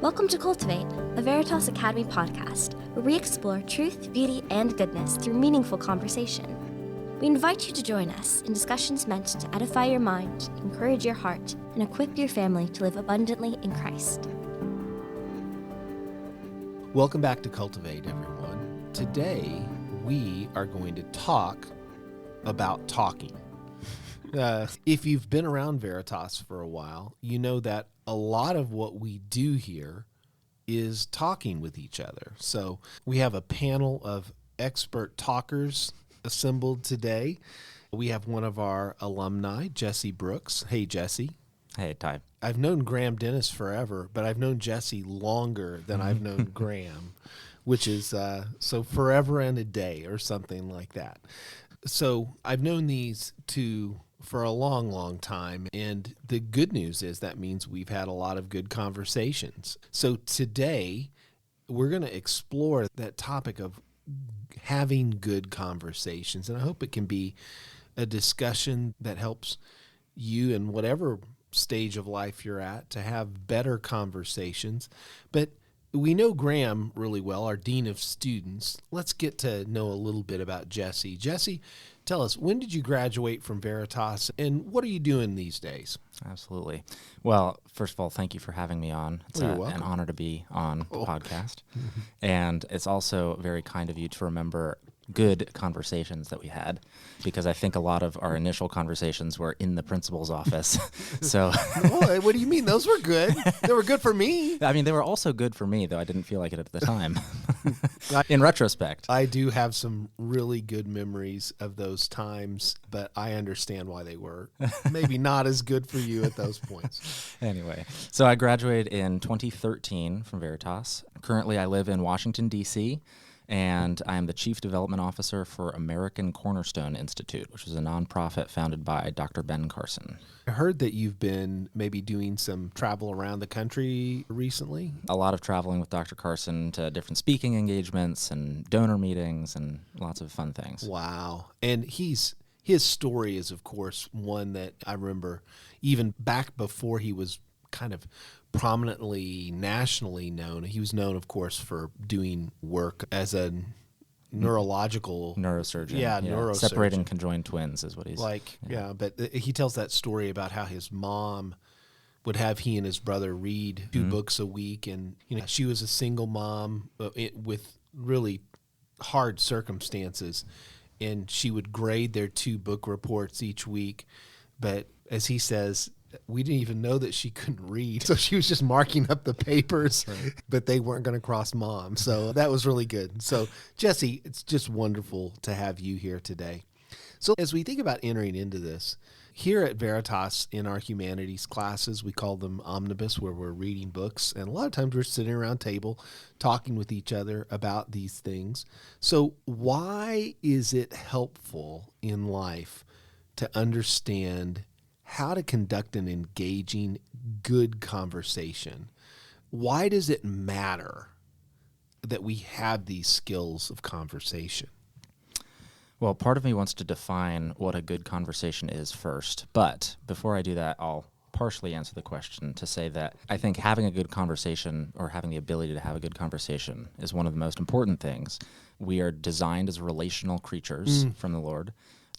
Welcome to Cultivate, a Veritas Academy podcast, where we explore truth, beauty, and goodness through meaningful conversation. We invite you to join us in discussions meant to edify your mind, encourage your heart, and equip your family to live abundantly in Christ. Welcome back to Cultivate, everyone. Today, we are going to talk about talking. If you've been around Veritas for a while, you know that a lot of what we do here is talking with each other. So we have a panel of expert talkers assembled today. We have one of our alumni, Jesse Brooks. Hey, Jesse. Hey, Ty. I've known Graham Dennis forever, but I've known Jesse longer than I've known Graham, which is so forever and a day or something like that. So I've known these two for a long, long time, and the good news is that means we've had a lot of good conversations. So today, we're going to explore that topic of having good conversations, and I hope it can be a discussion that helps you in whatever stage of life you're at to have better conversations. But we know Graham really well, our Dean of Students. Let's get to know a little bit about Jesse. Jesse, tell us, when did you graduate from Veritas, and what are you doing these days? Absolutely. Well, first of all, thank you for having me on. It's You're welcome. an honor to be on the podcast. And it's also very kind of you to remember good conversations that we had, because I think a lot of our initial conversations were in the principal's office. So, What do you mean? Those were good. They were good for me. I mean, they were also good for me, though I didn't feel like it at the time. In retrospect. I do have some really good memories of those times, but I understand why they were maybe not as good for you at those points. Anyway, so I graduated in 2013 from Veritas. Currently, I live in Washington, D.C., and I am the Chief Development Officer for American Cornerstone Institute, which is a nonprofit founded by Dr. Ben Carson. I heard that you've been maybe doing some travel around the country recently. A lot of traveling with Dr. Carson to different speaking engagements and donor meetings and lots of fun things. Wow. And his story is, of course, one that I remember even back before he was kind of prominently nationally known. He was known, of course, for doing work as a neurosurgeon. Neurosurgeon. Separating conjoined twins is what he's but he tells that story about how his mom would have he and his brother read 2 books a week, and she was a single mom with really hard circumstances, and she would grade their 2 book reports each week, but as he says, we didn't even know that she couldn't read. So she was just marking up the papers, but they weren't going to cross mom. So that was really good. So Jesse, it's just wonderful to have you here today. So as we think about entering into this, here at Veritas in our humanities classes, we call them Omnibus, where we're reading books. And a lot of times we're sitting around a table talking with each other about these things. So why is it helpful in life to understand how to conduct an engaging, good conversation? Why does it matter that we have these skills of conversation? Well, part of me wants to define what a good conversation is first, but before I do that, I'll partially answer the question to say that I think having a good conversation, or having the ability to have a good conversation, is one of the most important things. We are designed as relational creatures from the Lord,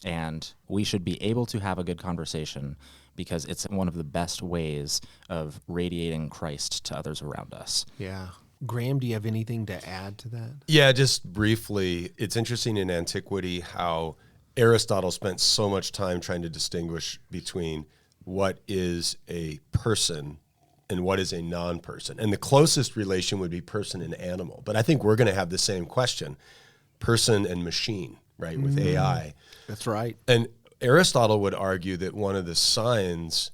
and we should be able to have a good conversation because it's one of the best ways of radiating Christ to others around us. Yeah. Graham, do you have anything to add to that? Yeah, just briefly, it's interesting in antiquity how Aristotle spent so much time trying to distinguish between what is a person and what is a non-person. And the closest relation would be person and animal. But I think we're going to have the same question, person and machine, right, with AI. That's right. And Aristotle would argue that one of the signs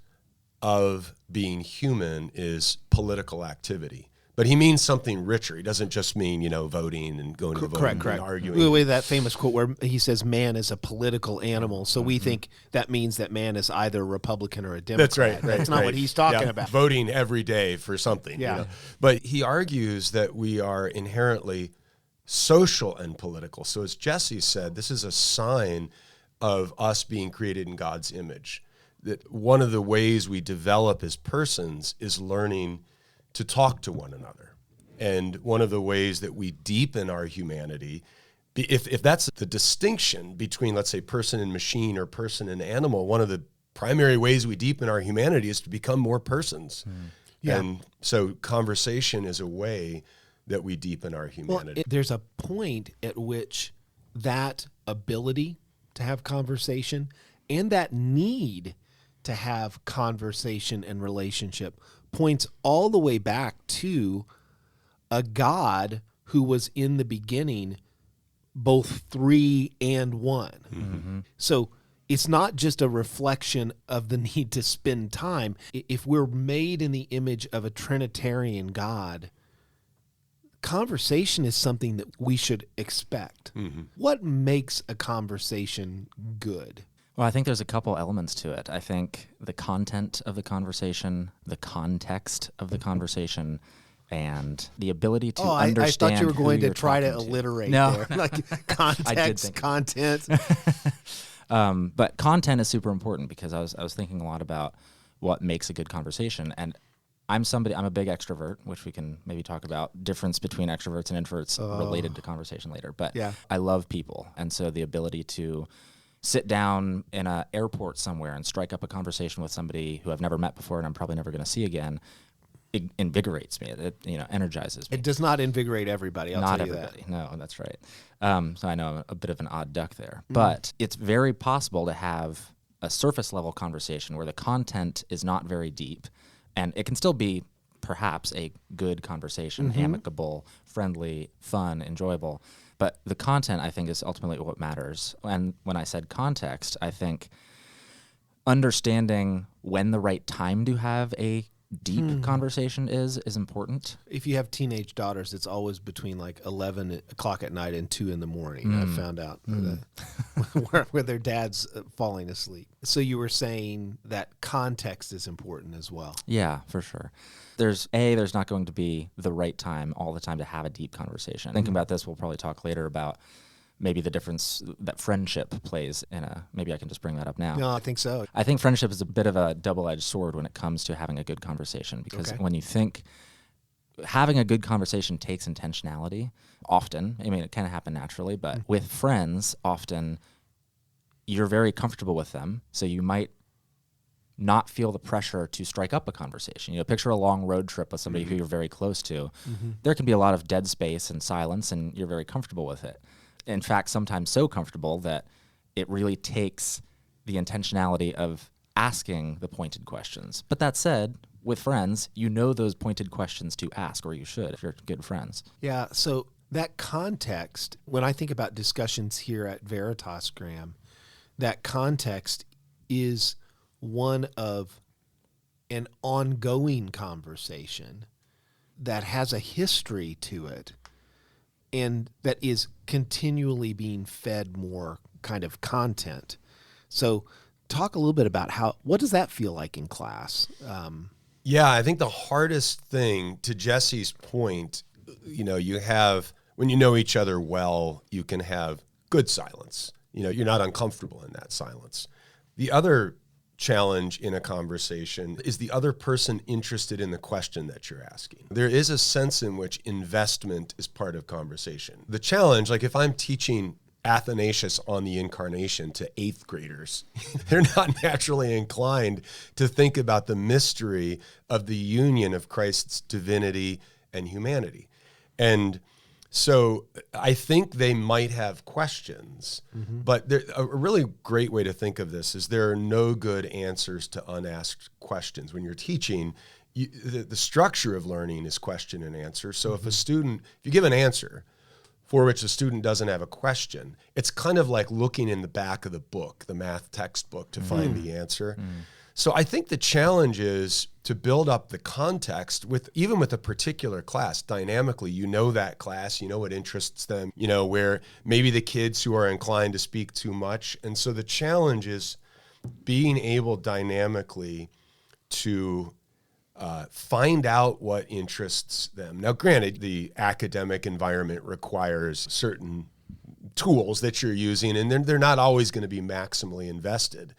of being human is political activity. But he means something richer. He doesn't just mean, voting and going to the voting and arguing. With that famous quote where he says man is a political animal. So we think that means that man is either a Republican or a Democrat. That's right. That's not what he's talking about. Voting every day for something. Yeah. But he argues that we are inherently social and political. So as Jesse said, this is a sign of us being created in God's image. That one of the ways we develop as persons is learning to talk to one another. And one of the ways that we deepen our humanity, if that's the distinction between, let's say, person and machine or person and animal, one of the primary ways we deepen our humanity is to become more persons. Yeah. And so conversation is a way that we deepen our humanity. Well, there's a point at which that ability to have conversation and that need to have conversation and relationship points all the way back to a God who was in the beginning both 3 and 1. Mm-hmm. So it's not just a reflection of the need to spend time. If we're made in the image of a Trinitarian God, conversation is something that we should expect. Mm-hmm. What makes a conversation good? Well, I think there's a couple elements to it. I think the content of the conversation, the context of the conversation, and the ability to understand. I thought you were going to try to talking alliterate No. there. Like context, content. But content is super important because I was thinking a lot about what makes a good conversation. And I'm a big extrovert, which we can maybe talk about difference between extroverts and introverts related to conversation later. But Yeah. I love people. And so the ability to sit down in an airport somewhere and strike up a conversation with somebody who I've never met before and I'm probably never going to see again, it invigorates me. It energizes me. It does not invigorate everybody, I'll Not tell you everybody. that. No, that's right. So I know I'm a bit of an odd duck there. But it's very possible to have a surface level conversation where the content is not very deep, and it can still be perhaps a good conversation, amicable, friendly, fun, enjoyable. But the content, I think, is ultimately what matters. And when I said context, I think understanding when the right time to have a deep conversation is important. If you have teenage daughters, it's always between like 11 o'clock at night and 2 in the morning. I found out where their dad's falling asleep. So you were saying that context is important as well. Yeah, for sure. There's not going to be the right time all the time to have a deep conversation. Thinking about this, we'll probably talk later about maybe the difference that friendship plays maybe I can just bring that up now. No, I think so. I think friendship is a bit of a double-edged sword when it comes to having a good conversation, because when you think having a good conversation takes intentionality often. I mean, it can happen naturally, but with friends, often you're very comfortable with them, so you might not feel the pressure to strike up a conversation. Picture a long road trip with somebody who you're very close to. There can be a lot of dead space and silence, and you're very comfortable with it. In fact, sometimes so comfortable that it really takes the intentionality of asking the pointed questions. But that said, with friends, those pointed questions to ask, or you should if you're good friends. Yeah, so that context, when I think about discussions here at Veritas, Graham, that context is one of an ongoing conversation that has a history to it and that is continually being fed more kind of content. So talk a little bit about what does that feel like in class? Yeah, I think the hardest thing, to Jesse's point, you have, when you know each other well, you can have good silence. You're not uncomfortable in that silence. The other challenge in a conversation is the other person interested in the question that you're asking. There is a sense in which investment is part of conversation. The challenge, like if I'm teaching Athanasius on the Incarnation to 8th graders, they're not naturally inclined to think about the mystery of the union of Christ's divinity and humanity. And so I think they might have questions, but a really great way to think of this is there are no good answers to unasked questions. When you're teaching, the structure of learning is question and answer. So if you give an answer for which the student doesn't have a question, it's kind of like looking in the back of the book, the math textbook, to find the answer. So I think the challenge is to build up the context even with a particular class dynamically. That class, what interests them, where maybe the kids who are inclined to speak too much. And so the challenge is being able dynamically to find out what interests them. Now, granted, the academic environment requires certain tools that you're using, and they're not always going to be maximally invested.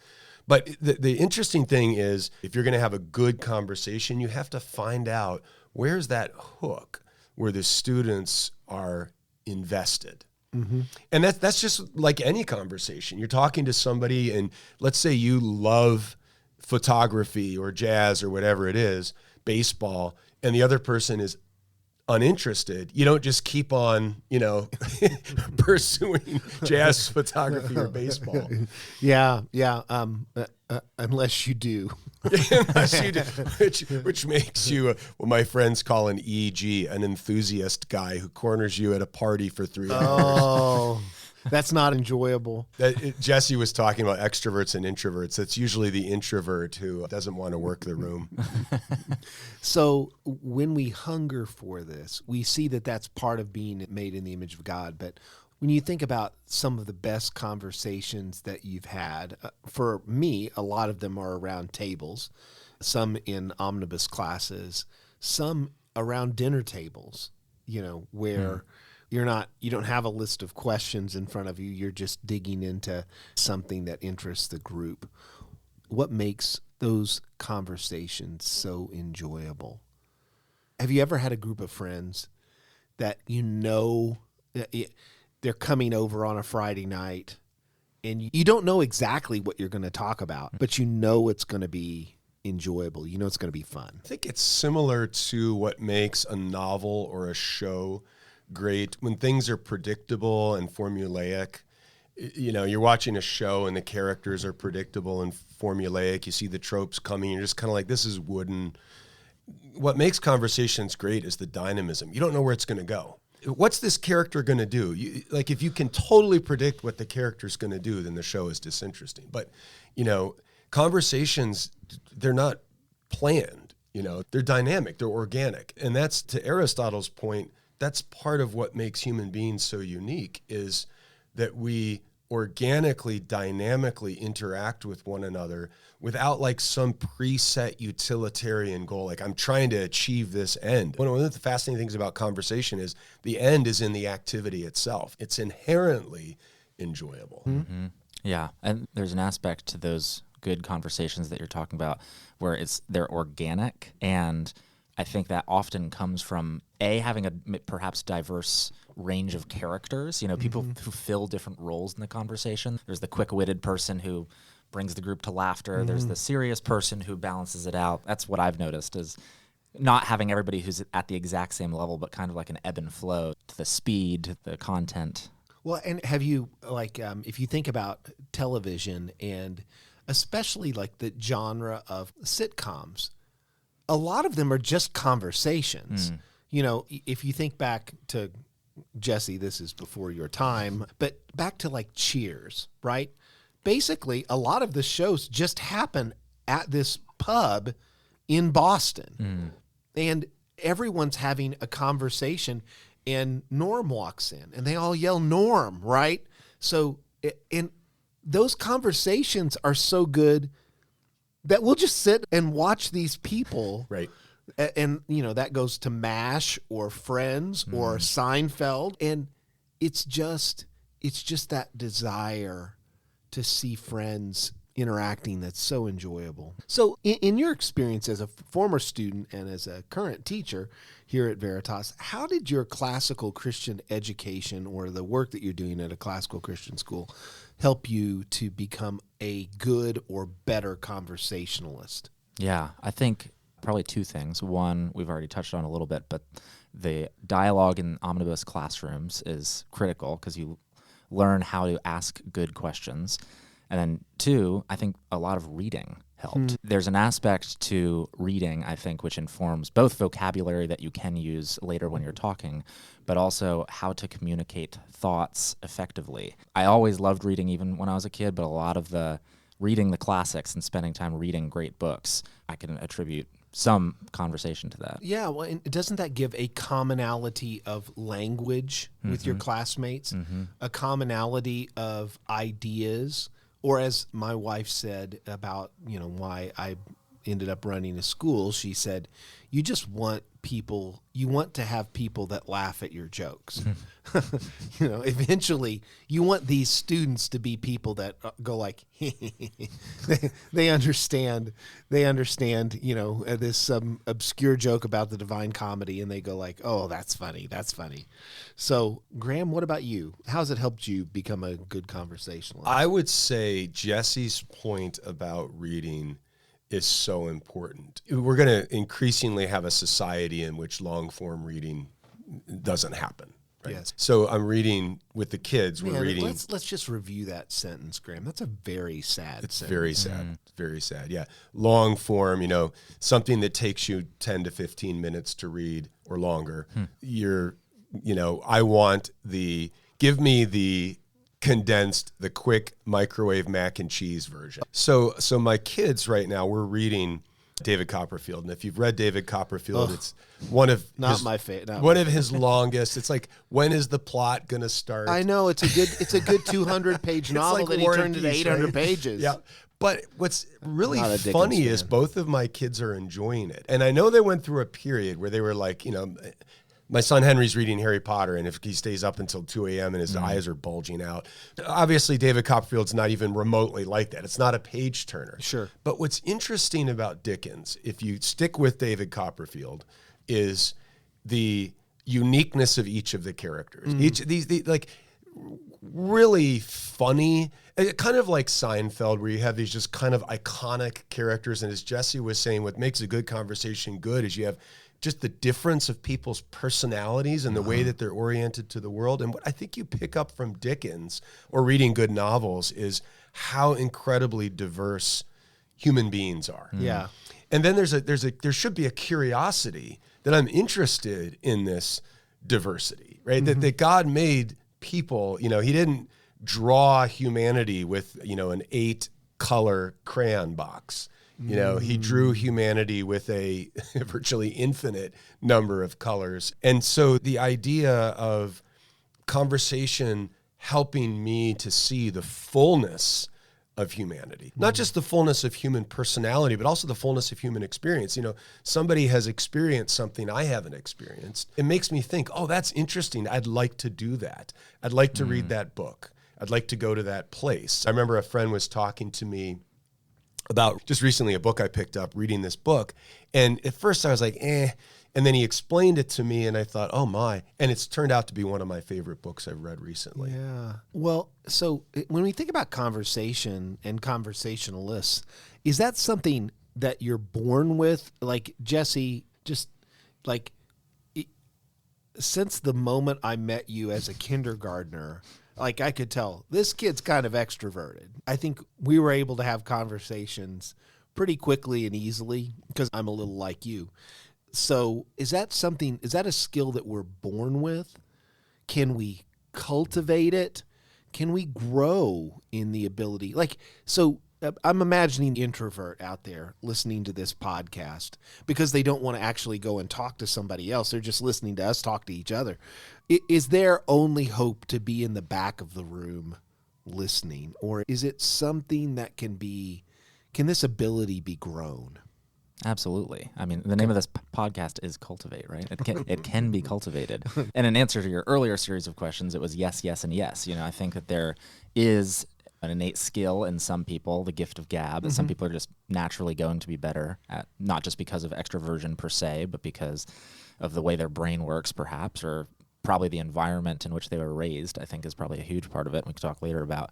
But the interesting thing is, if you're going to have a good conversation, you have to find out where's that hook where the students are invested? And that's just like any conversation. You're talking to somebody, and let's say you love photography or jazz or whatever it is, baseball, and the other person is uninterested. You don't just keep on, pursuing jazz, photography, or baseball. Yeah. Unless you do. Unless you do, which makes you what my friends call an EG, an enthusiast guy who corners you at a party for 3 hours. Oh, that's not enjoyable. Jesse was talking about extroverts and introverts. That's usually the introvert who doesn't want to work the room. So when we hunger for this, we see that that's part of being made in the image of God. But when you think about some of the best conversations that you've had, for me, a lot of them are around tables, some in Omnibus classes, some around dinner tables, where you don't have a list of questions in front of you. You're just digging into something that interests the group. What makes those conversations so enjoyable? Have you ever had a group of friends that they're coming over on a Friday night and you don't know exactly what you're going to talk about, but it's going to be enjoyable. It's going to be fun. I think it's similar to what makes a novel or a show great. When things are predictable and formulaic, you're watching a show and the characters are predictable and formulaic. You see the tropes coming. You're just kind of like, this is wooden. What makes conversations great is the dynamism. You don't know where it's going to go. What's this character going to do? If you can totally predict what the character's going to do, then the show is disinteresting. But, conversations, they're not planned. They're dynamic. They're organic. And that's, to Aristotle's point, that's part of what makes human beings so unique, is that we organically, dynamically interact with one another without some preset utilitarian goal. I'm trying to achieve this end. One of the fascinating things about conversation is the end is in the activity itself. It's inherently enjoyable. Mm-hmm. Yeah. And there's an aspect to those good conversations that you're talking about where they're organic, and I think that often comes from having a perhaps diverse range of characters, people who fill different roles in the conversation. There's the quick-witted person who brings the group to laughter. There's the serious person who balances it out. That's what I've noticed, is not having everybody who's at the exact same level, but kind of like an ebb and flow to the speed, to the content. Well, and have you, if you think about television and especially the genre of sitcoms, a lot of them are just conversations. If you think back to, Jesse, this is before your time, but back to Cheers, right? Basically, a lot of the shows just happen at this pub in Boston. And everyone's having a conversation, and Norm walks in, and they all yell Norm, right? So, and those conversations are so good that we'll just sit and watch these people. Right. And, that goes to MASH or Friends or Seinfeld. And it's just that desire to see friends interacting that's so enjoyable. So in your experience as a former student and as a current teacher here at Veritas, how did your classical Christian education or the work that you're doing at a classical Christian school help you to become a good or better conversationalist? Yeah, I think probably two things. One, we've already touched on a little bit, but the dialogue in Omnibus classrooms is critical because you learn how to ask good questions. And then two, I think a lot of reading helped. There's an aspect to reading, I think, which informs both vocabulary that you can use later when you're talking, but also how to communicate thoughts effectively. I always loved reading even when I was a kid, but a lot of the reading the classics and spending time reading great books, I can attribute some conversation to that. Yeah, well, and doesn't that give a commonality of language with your classmates, a commonality of ideas, or as my wife said about, why I ended up running a school, she said, you just want people, you want to have people that laugh at your jokes. Eventually you want these students to be people that go like, they understand, this obscure joke about the Divine Comedy, and they go like, oh, that's funny. So Graham, what about you? How's it helped you become a good conversationalist? I would say Jesse's point about reading is so important. We're going to increasingly have a society in which long form reading doesn't happen. Right? Yes. So I'm reading with the kids. We're reading. Let's just review that sentence, Graham. That's a very sad sentence. Very sad. Very sad. Yeah. Long form, something that takes you 10 to 15 minutes to read or longer. I want give me the condensed, the quick microwave mac and cheese version. So my kids right now, we're reading David Copperfield, and if you've read David Copperfield, it's one of his longest. It's like, when is the plot gonna start? I know it's a good 200-page novel that he turned into 800 pages. Yeah. But what's really funny is both of my kids are enjoying it, and I know they went through a period where they were like, my son Henry's reading Harry Potter, and if he stays up until 2 a.m. and his eyes are bulging out. Obviously, David Copperfield's not even remotely like that. It's not a page turner. Sure. But what's interesting about Dickens, if you stick with David Copperfield, is the uniqueness of each of the characters. Each these like really funny, kind of like Seinfeld, where you have these just kind of iconic characters. And as Jesse was saying, what makes a good conversation good is you have just the difference of people's personalities and the way that they're oriented to the world. And what I think you pick up from Dickens or reading good novels is how incredibly diverse human beings are. Yeah. And then there should be a curiosity that I'm interested in this diversity, right? That God made people, he didn't draw humanity with, an 8-color crayon box. He drew humanity with a virtually infinite number of colors. And so the idea of conversation helping me to see the fullness of humanity, not just the fullness of human personality, but also the fullness of human experience. Somebody has experienced something I haven't experienced. It makes me think, oh, that's interesting. I'd like to do that. I'd like to read that book. I'd like to go to that place. I remember a friend was talking to me about just recently a book I picked up, reading this book. And at first I was like, And then he explained it to me and I thought, oh my. And it's turned out to be one of my favorite books I've read recently. Yeah. Well, so when we think about conversation and conversationalists, is that something that you're born with? Like Jesse, just like since the moment I met you as a kindergartner, like I could tell this kid's kind of extroverted. I think we were able to have conversations pretty quickly and easily because I'm a little like you. So is that a skill that we're born with? Can we cultivate it? Can we grow in the ability? I'm imagining the introvert out there listening to this podcast because they don't want to actually go and talk to somebody else. They're just listening to us talk to each other. Is there only hope to be in the back of the room listening? Or is it something that can this ability be grown? Absolutely. I mean, the name of this podcast is Cultivate, right? It can be cultivated. And in answer to your earlier series of questions, it was yes, yes, and yes. I think that there is an innate skill in some people, the gift of gab, that some people are just naturally going to be better at, not just because of extroversion per se, but because of the way their brain works perhaps, or probably the environment in which they were raised, I think is probably a huge part of it. We can talk later about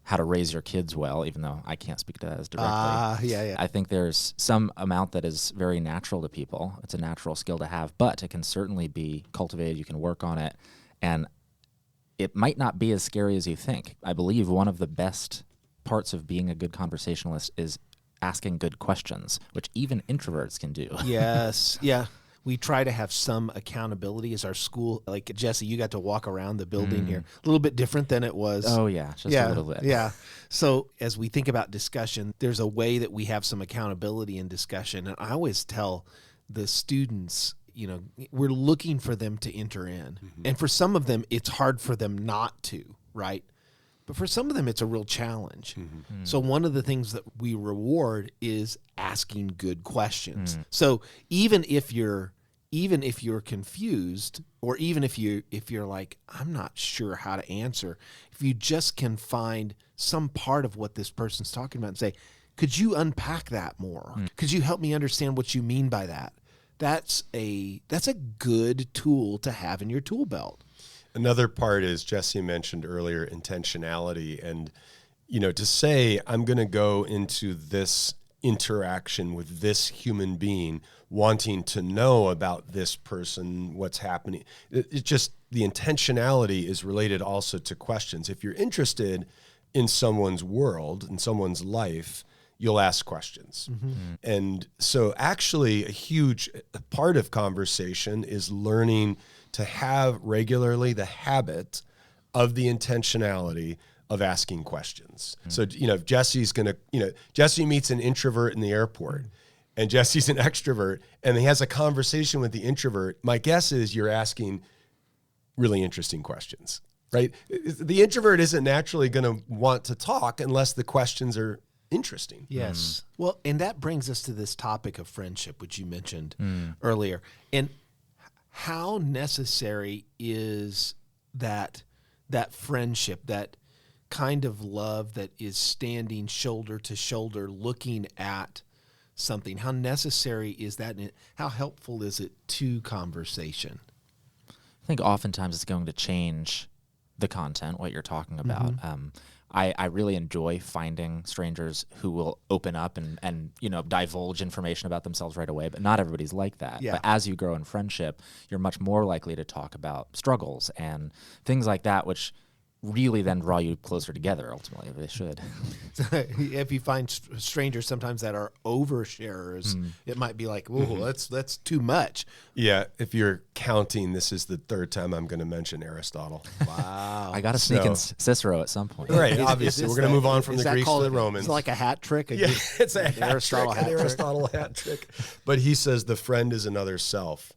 how to raise your kids well, even though I can't speak to that as directly. Yeah. I think there's some amount that is very natural to people. It's a natural skill to have, but it can certainly be cultivated. You can work on it, and it might not be as scary as you think. I believe one of the best parts of being a good conversationalist is asking good questions, which even introverts can do. Yes. Yeah. We try to have some accountability as our school. Like Jesse, you got to walk around the building here. A little bit different than it was. Oh yeah, just a little bit. Yeah. So as we think about discussion, there's a way that we have some accountability in discussion. And I always tell the students, we're looking for them to enter in. And for some of them, it's hard for them not to, right? But for some of them, it's a real challenge. So one of the things that we reward is asking good questions. So even if you're confused, or even if you're like, I'm not sure how to answer, if you just can find some part of what this person's talking about and say, could you unpack that more? Could you help me understand what you mean by that? That's a good tool to have in your tool belt. Another part is, Jesse mentioned earlier, intentionality. And, to say, I'm going to go into this interaction with this human being wanting to know about this person, what's happening. It's just the intentionality is related also to questions. If you're interested in someone's world, in someone's life, you'll ask questions. And so actually a huge part of conversation is learning to have regularly the habit of the intentionality of asking questions. So, if Jesse's going to, Jesse meets an introvert in the airport and Jesse's an extrovert and he has a conversation with the introvert, my guess is you're asking really interesting questions, right? The introvert isn't naturally going to want to talk unless the questions are interesting. Yes. Well, and that brings us to this topic of friendship, which you mentioned earlier. And how necessary is that friendship, that kind of love that is standing shoulder to shoulder looking at something? How necessary is that? And how helpful is it to conversation? I think oftentimes it's going to change the content, what you're talking about. I really enjoy finding strangers who will open up and divulge information about themselves right away, but not everybody's like that. Yeah. But as you grow in friendship, you're much more likely to talk about struggles and things like that, which really then draw you closer together, ultimately. They should. If you find strangers sometimes that are oversharers, it might be like, whoa, that's too much. Yeah, if you're counting, this is the third time I'm going to mention Aristotle. Wow. I got to sneak in Cicero at some point. Right, obviously. We're going to move on from the Greeks to the Romans. It's like a hat trick. It's a Aristotle hat trick. But he says the friend is another self.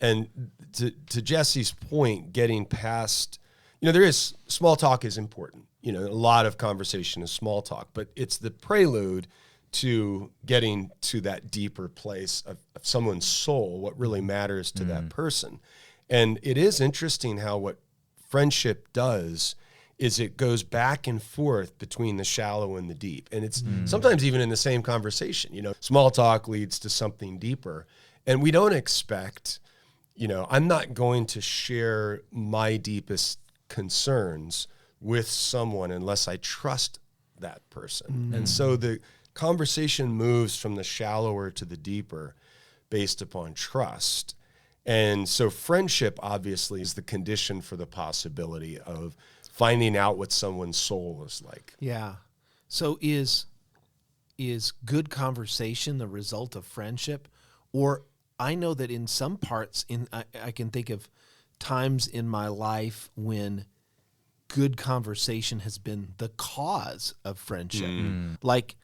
And to Jesse's point, getting past, there is, small talk is important. A lot of conversation is small talk, but it's the prelude to getting to that deeper place of someone's soul, what really matters to that person. And it is interesting how what friendship does is it goes back and forth between the shallow and the deep. And it's sometimes even in the same conversation. Small talk leads to something deeper. And we don't expect, I'm not going to share my deepest concerns with someone unless I trust that person. And so the conversation moves from the shallower to the deeper based upon trust. And so friendship obviously is the condition for the possibility of finding out what someone's soul is like. Yeah. So is good conversation the result of friendship? Or I know that in some parts, I can think of times in my life when good conversation has been the cause of friendship. Like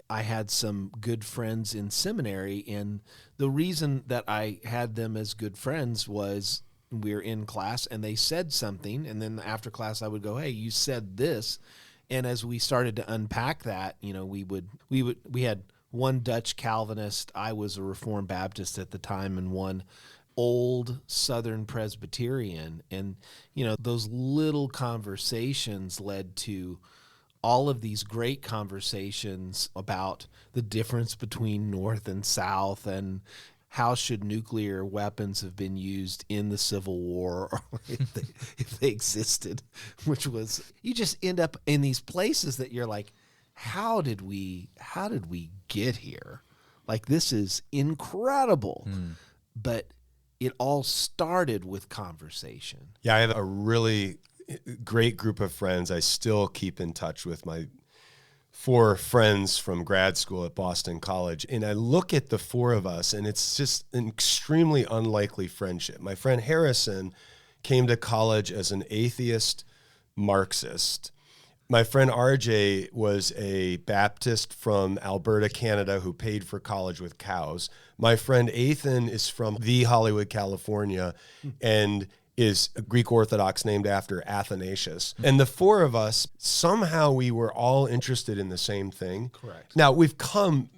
I had some good friends in seminary, and the reason that I had them as good friends was we were in class and they said something, and then after class I would go, hey, you said this. And as we started to unpack that, we had one Dutch Calvinist, I was a Reformed Baptist at the time, and one old Southern Presbyterian. And, those little conversations led to all of these great conversations about the difference between North and South, and how should nuclear weapons have been used in the Civil War, or if they existed, which was, you just end up in these places that you're like, how did we get here? Like, this is incredible. But it all started with conversation. Yeah, I have a really great group of friends. I still keep in touch with my 4 friends from grad school at Boston College. And I look at the 4 of us, and it's just an extremely unlikely friendship. My friend Harrison came to college as an atheist Marxist. My friend RJ was a Baptist from Alberta, Canada, who paid for college with cows. My friend Ethan is from the Hollywood, California, and is a Greek Orthodox named after Athanasius. And the four of us, somehow we were all interested in the same thing. Correct. Now we've come,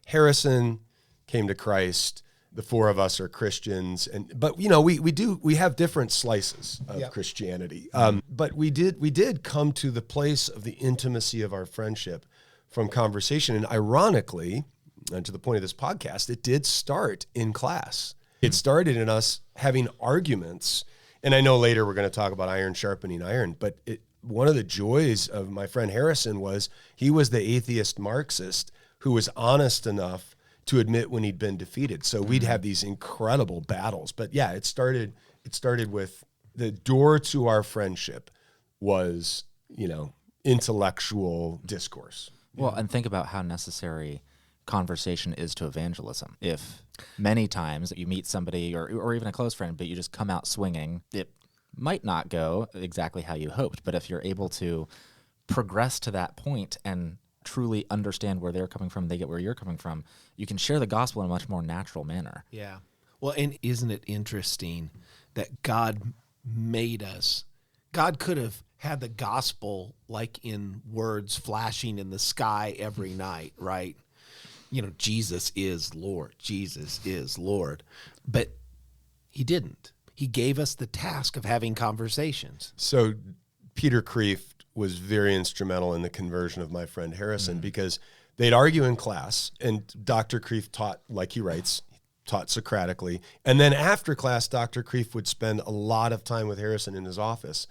Harrison came to Christ. The four of us are Christians, but we have different slices of Christianity. But we did come to the place of the intimacy of our friendship from conversation. And ironically, and to the point of this podcast, it did start in class. It started in us having arguments. And I know later we're going to talk about iron sharpening iron, but one of the joys of my friend Harrison was he was the atheist Marxist who was honest enough to admit when he'd been defeated. So we'd have these incredible battles. But yeah, it started with the door to our friendship was, intellectual discourse. Well, and think about how necessary conversation is to evangelism. If many times you meet somebody or even a close friend, but you just come out swinging, it might not go exactly how you hoped. But if you're able to progress to that point and truly understand where they're coming from, they get where you're coming from, you can share the gospel in a much more natural manner. Yeah. Well, and isn't it interesting that God made us? God could have had the gospel like in words flashing in the sky every night, right? Jesus is Lord. Jesus is Lord. But he didn't. He gave us the task of having conversations. So Peter Kreeft was very instrumental in the conversion of my friend Harrison because they'd argue in class, and Dr. Kreeft taught, like he writes, taught Socratically. And then after class, Dr. Kreeft would spend a lot of time with Harrison in his office.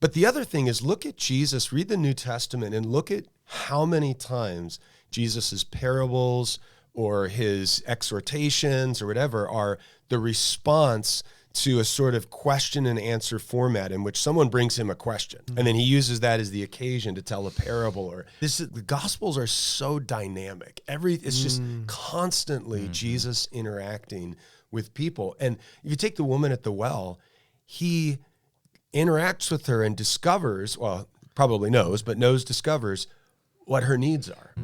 But the other thing is, look at Jesus, read the New Testament, and look at how many times Jesus's parables or his exhortations or whatever are the response to a sort of question and answer format in which someone brings him a question. And then he uses that as the occasion to tell a parable. The Gospels are so dynamic. It's just constantly Jesus interacting with people. And if you take the woman at the well, he interacts with her and discovers what her needs are.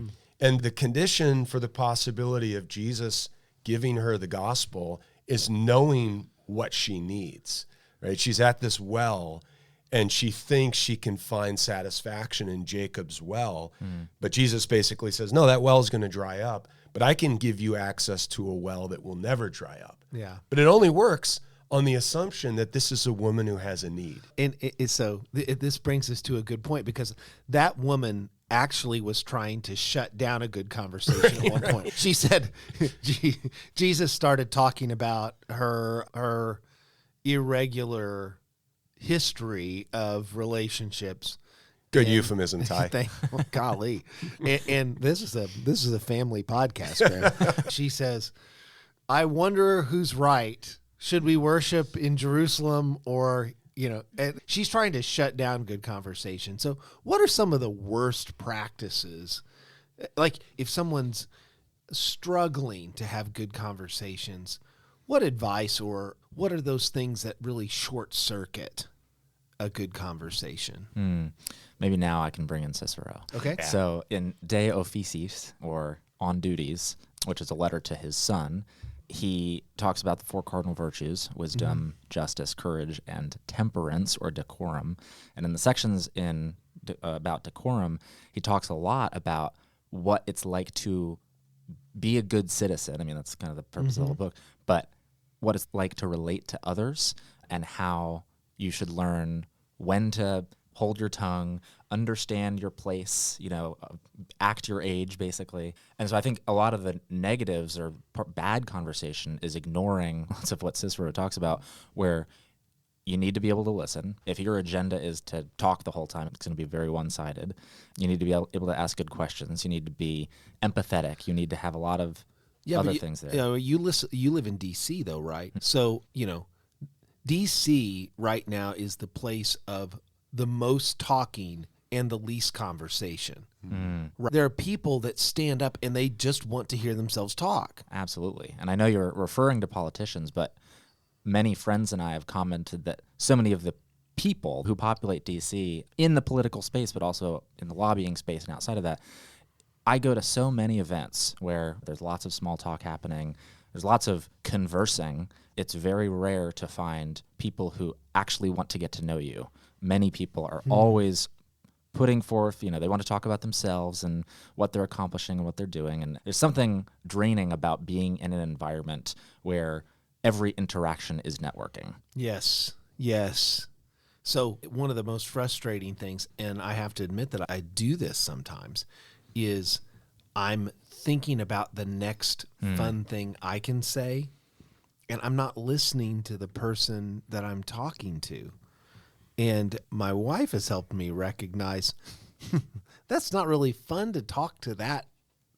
And the condition for the possibility of Jesus giving her the gospel is knowing what she needs, right? She's at this well and she thinks she can find satisfaction in Jacob's well. But Jesus basically says, no, that well is going to dry up, but I can give you access to a well that will never dry up. Yeah. But it only works on the assumption that this is a woman who has a need. And this brings us to a good point, because that woman actually was trying to shut down a good conversation at one point. She said, Jesus started talking about her irregular history of relationships. Good euphemism, Ty. Golly. And this is a family podcast, Graham. She says, I wonder who's right. Should we worship in Jerusalem or, and she's trying to shut down good conversation. So what are some of the worst practices? Like if someone's struggling to have good conversations, what advice or what are those things that really short circuit a good conversation? Maybe now I can bring in Cicero. Okay. Yeah. So in De Officiis, or On Duties, which is a letter to his son, he talks about the four cardinal virtues: wisdom, justice, courage, and temperance, or decorum. And in the sections about decorum, he talks a lot about what it's like to be a good citizen. I mean, that's kind of the purpose of the whole book. But what it's like to relate to others and how you should learn when to hold your tongue, understand your place, act your age, basically. And so I think a lot of the negatives or bad conversation is ignoring lots of what Cicero talks about, where you need to be able to listen. If your agenda is to talk the whole time, it's going to be very one-sided. You need to be able to ask good questions. You need to be empathetic. You need to have a lot of other things there. You live in D.C., though, right? So, D.C. right now is the place of the most talking and the least conversation. There are people that stand up and they just want to hear themselves talk. Absolutely. And I know you're referring to politicians, but many friends and I have commented that so many of the people who populate DC in the political space, but also in the lobbying space and outside of that, I go to so many events where there's lots of small talk happening. there's lots of conversing. It's very rare to find people who actually want to get to know you. Many people are always putting forth, they want to talk about themselves and what they're accomplishing and what they're doing. And there's something draining about being in an environment where every interaction is networking. Yes. So one of the most frustrating things, and I have to admit that I do this sometimes, is I'm thinking about the next fun thing I can say, and I'm not listening to the person that I'm talking to. And my wife has helped me recognize that's not really fun to talk to that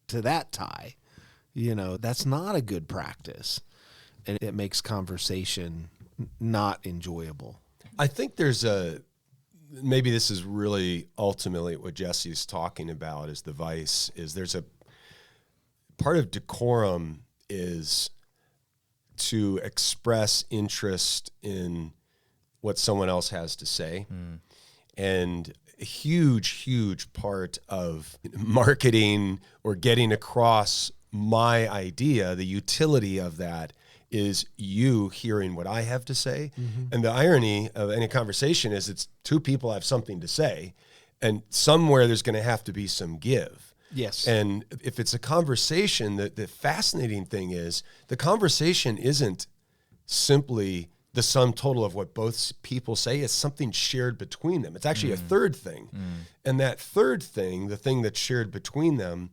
Ty. That's not a good practice. And it makes conversation not enjoyable. I think maybe this is really ultimately what Jesse's talking about is the vice, is there's a part of decorum is to express interest in what someone else has to say. And a huge part of marketing or getting across my idea, the utility of that, is you hearing what I have to say. And the irony of any conversation is it's two people have something to say, and somewhere there's going to have to be some give. Yes. And if it's a conversation, the fascinating thing is the conversation isn't simply the sum total of what both people say. It's something shared between them. It's actually a third thing. And that third thing, the thing that's shared between them,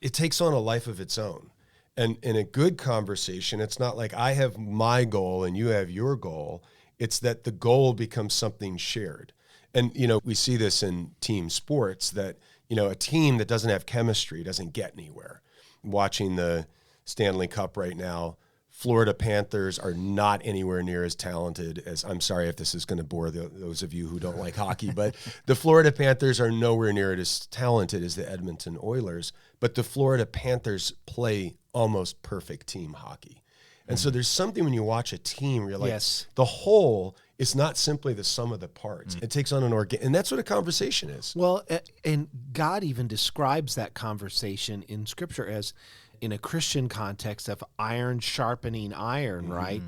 it takes on a life of its own. And in a good conversation, it's not like I have my goal and you have your goal. It's that the goal becomes something shared. And, we see this in team sports that, a team that doesn't have chemistry doesn't get anywhere. Watching the Stanley Cup right now, Florida Panthers are not anywhere near as talented as, I'm sorry if this is going to bore those of you who don't like hockey, but the Florida Panthers are nowhere near as talented as the Edmonton Oilers, but the Florida Panthers play almost perfect team hockey. And so there's something when you watch a team, where you're like, the whole is not simply the sum of the parts. It takes on and that's what a conversation is. Well, and God even describes that conversation in Scripture as, in a Christian context, of iron sharpening iron, right?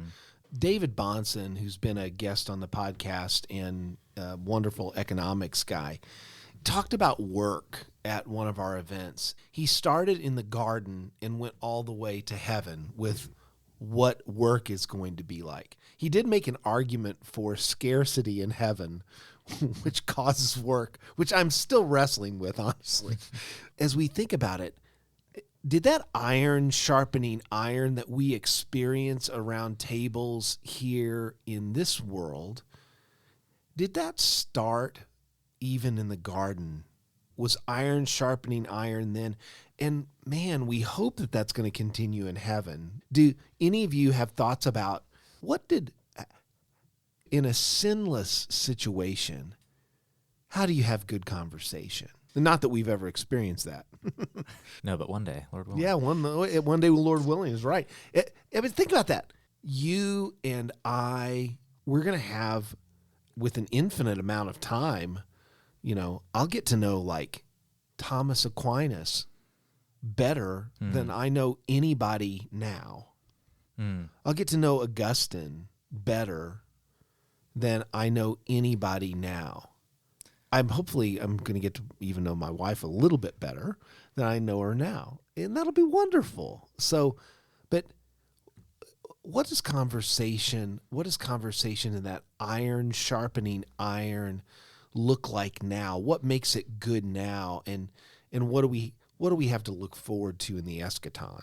David Bonson, who's been a guest on the podcast and a wonderful economics guy, talked about work at one of our events. He started in the garden and went all the way to heaven with what work is going to be like. He did make an argument for scarcity in heaven, which causes work, which I'm still wrestling with, honestly. As we think about it, did that iron sharpening iron that we experience around tables here in this world, did that start even in the garden? Was iron sharpening iron then? And man, we hope that that's going to continue in heaven. Do any of you have thoughts about in a sinless situation, how do you have good conversation? Not that we've ever experienced that. No, but one day, Lord willing. Yeah, one day, Lord willing, is right. I mean, think about that. You and I, we're going to have, with an infinite amount of time, I'll get to know like Thomas Aquinas better than I know anybody now. I'll get to know Augustine better than I know anybody now. I'm going to get to even know my wife a little bit better than I know her now. And that'll be wonderful. So, but what is conversation in that iron sharpening iron look like now? What makes it good now? And what do we have to look forward to in the eschaton?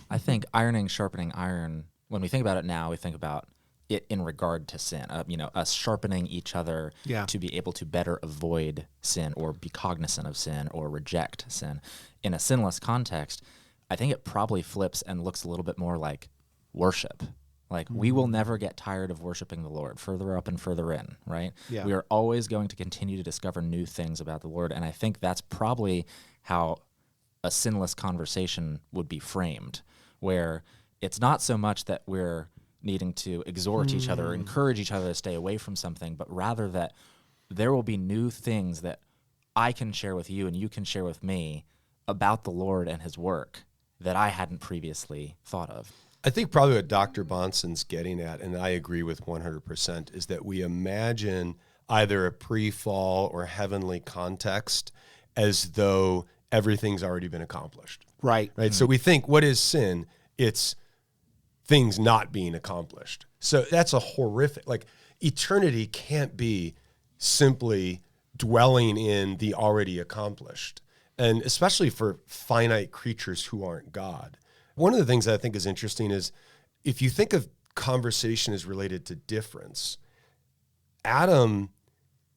I think ironing, sharpening iron, when we think about it now, we think about it in regard to sin, us sharpening each other to be able to better avoid sin or be cognizant of sin or reject sin. In a sinless context, I think it probably flips and looks a little bit more like worship. Like we will never get tired of worshiping the Lord, further up and further in, right? Yeah. We are always going to continue to discover new things about the Lord, and I think that's probably how a sinless conversation would be framed, where it's not so much that we're needing to exhort each other or encourage each other to stay away from something, but rather that there will be new things that I can share with you and you can share with me about the Lord and his work. that I hadn't previously thought of. I think probably what Dr. Bonson's getting at, and I agree with 100%, is that we imagine either a pre-fall or heavenly context as though everything's already been accomplished. Right. Right. So we think, what is sin? It's things not being accomplished. So that's a horrific, like eternity can't be simply dwelling in the already accomplished. And especially for finite creatures who aren't God. One of the things that I think is interesting is if you think of conversation as related to difference, Adam